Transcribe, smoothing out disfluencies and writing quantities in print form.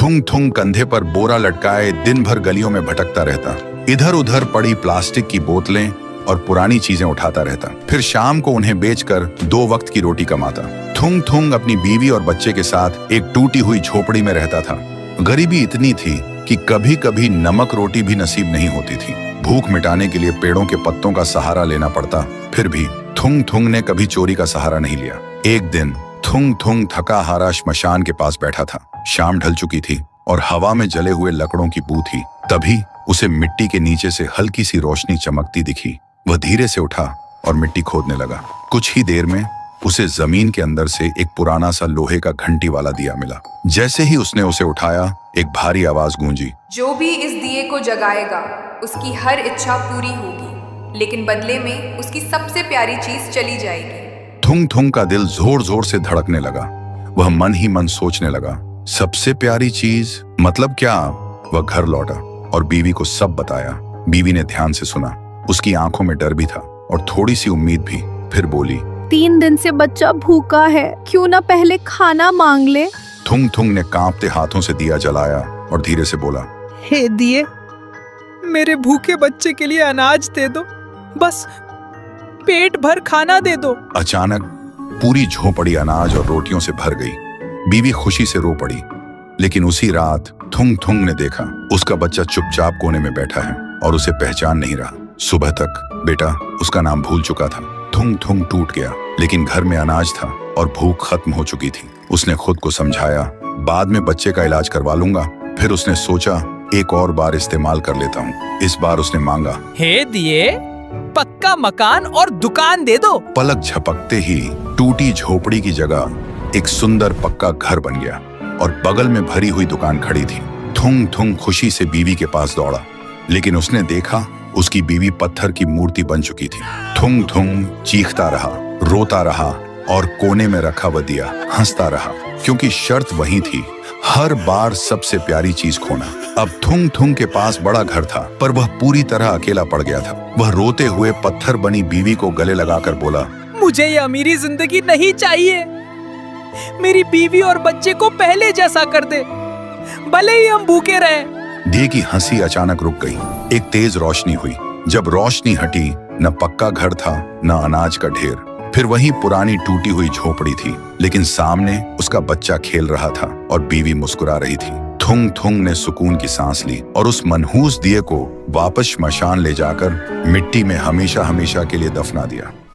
थुंग थुंग कंधे पर बोरा लटकाए दिन भर गलियों में भटकता रहता। इधर उधर पड़ी प्लास्टिक की बोतलें और पुरानी चीजें उठाता रहता। फिर शाम को उन्हें बेचकर 2 वक्त की रोटी कमाता। थुंग थुंग अपनी बीवी और बच्चे के साथ एक टूटी हुई झोपड़ी में रहता था। गरीबी इतनी थी कि कभी कभी नमक रोटी भी नसीब नहीं होती थी। भूख मिटाने के लिए पेड़ों के पत्तों का सहारा लेना पड़ता। फिर भी थुंग थुंग ने कभी चोरी का सहारा नहीं लिया। एक दिन थुंग थुंग थका हारा श्मशान के पास बैठा था। शाम ढल चुकी थी और हवा में जले हुए लकड़ों की बू थी। तभी उसे मिट्टी के नीचे से हल्की सी रोशनी चमकती दिखी। वह धीरे से उठा और मिट्टी खोदने लगा। कुछ ही देर में उसे जमीन के अंदर से एक पुराना सा लोहे का घंटी वाला दिया मिला। जैसे ही उसने उसे उठाया, एक भारी आवाज गूंजी, जो भी इस दिए को जगाएगा उसकी हर इच्छा पूरी होगी, लेकिन बदले में उसकी सबसे प्यारी चीज चली जाएगी। थुंग थुंग का दिल जोर जोर से धड़कने लगा। वह मन ही मन सोचने लगा, सबसे प्यारी चीज मतलब क्या? वह घर लौटा और बीवी को सब बताया। बीवी ने ध्यान से सुना। उसकी आंखों में डर भी था और थोड़ी सी उम्मीद भी। फिर बोली, 3 दिन से बच्चा भूखा है, क्यों ना पहले खाना मांग ले। थुंग थुंग ने कांपते हाथों से दिया जलाया और धीरे से बोला, हे दिए, मेरे भूखे बच्चे के लिए अनाज दे दो, बस पेट भर खाना दे दो। अचानक पूरी झोपड़ी अनाज और रोटियों से भर गई। बीवी खुशी से रो पड़ी। लेकिन उसी रात थुंग थुंग ने देखा उसका बच्चा चुपचाप कोने में बैठा है और उसे पहचान नहीं रहा। सुबह तक बेटा उसका नाम भूल चुका था। थुंग थुंग टूट गया, लेकिन घर में अनाज था और भूख खत्म हो चुकी थी। उसने खुद को समझाया, बाद में बच्चे का इलाज करवा लूंगा। फिर उसने सोचा, एक और बार इस्तेमाल कर लेता हूँ। इस बार उसने मांगा, हे दिए, पक्का मकान और दुकान दे दो। पलक झपकते ही टूटी झोपड़ी की जगह एक सुंदर पक्का घर बन गया और बगल में भरी हुई दुकान खड़ी थी। थुंग थुंग खुशी से बीवी के पास दौड़ा, लेकिन उसने देखा उसकी बीवी पत्थर की मूर्ति बन चुकी थी। थुंग थुंग चीखता रहा, रोता रहा और कोने में रखा वह दिया हंसता रहा, क्योंकि शर्त वही थी, हर बार सबसे प्यारी चीज खोना। अब थुंग थुंग के पास बड़ा घर था, पर वह पूरी तरह अकेला पड़ गया था। वह रोते हुए पत्थर बनी बीवी को गले लगाकर बोला, मुझे ये अमीरी जिंदगी नहीं चाहिए। मेरी बीवी और बच्चे को पहले जैसा कर दे, भले ही हम भूखे रहे। दिए की हंसी अचानक रुक गई। एक तेज रोशनी हुई। जब रोशनी हटी, न पक्का घर था न अनाज का ढेर। फिर वही पुरानी टूटी हुई झोपड़ी थी, लेकिन सामने उसका बच्चा खेल रहा था और बीवी मुस्कुरा रही थी। थुंग थुंग ने सुकून की सांस ली और उस मनहूस दिए को वापस श्मशान ले जाकर मिट्टी में हमेशा हमेशा के लिए दफना दिया।